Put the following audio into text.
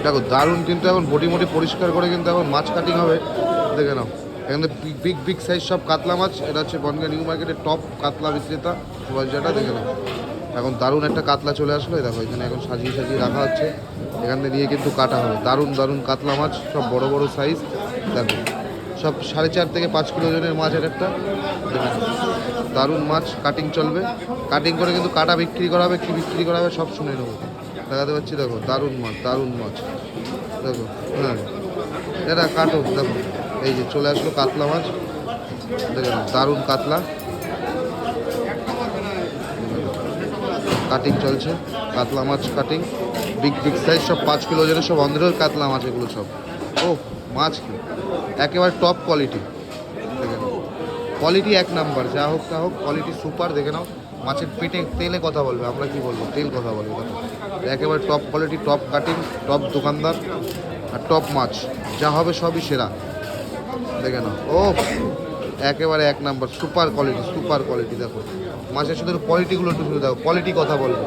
দেখো দারুণ কিন্তু এখন বডি মডি পরিষ্কার করে কিন্তু এখন মাছ কাটিং হবে, দেখে নাও। এখানে বিগ বিগ সাইজ সব কাতলা মাছ। এটা হচ্ছে বনগাঁ নিউ মার্কেটের টপ কাতলা বিক্রেতা যেটা, দেখে নাও। এখন দারুণ একটা কাতলা চলে আসলো, দেখো এখানে এখন সাজিয়ে সাজিয়ে রাখা হচ্ছে। এখান থেকে নিয়ে কিন্তু কাটা হবে। দারুণ দারুণ কাতলা মাছ, সব বড় বড় সাইজ। দেখো সব 4.5 থেকে 5 কিলো ওজনের মাছ এক একটা। দারুণ মাছ কাটিং চলবে। কাটিং করে কিন্তু কাটা বিক্রি করা হবে, কী বিক্রি করা হবে সব শুনে নেবো। দেখাতে পাচ্ছি, দেখো দারুণ মাছ, দারুণ মাছ। দেখো হ্যাঁ, এটা কাটো। দেখো এই যে চলে আসলো কাতলা মাছ, দেখো দারুণ কাতলা। কাটিং চলছে, কাতলা মাছ কাটিং, বিগ বিগ সাইজ, সব 5 কিলো ওজনের, সব অন্ধ্রের কাতলা মাছ এগুলো সব। ও মাছ কি একেবারে টপ কোয়ালিটি, দেখে নাও। কোয়ালিটি এক নাম্বার, যা হোক তা হোক, কোয়ালিটি সুপার। দেখে নাও মাছের পেটে তেলে কথা বলবে, আমরা কি বলবো, তেল কথা বলবে। দেখো একেবারে top quality, top cutting, top দোকানদার আর টপ মাছ, যা হবে সবই সেরা। দেখে নাও ও একেবারে এক number, super quality, super quality. দেখো মাছের শুধু কোয়ালিটিগুলো একটু শুধু দেখো, কোয়ালিটি কথা বলবে।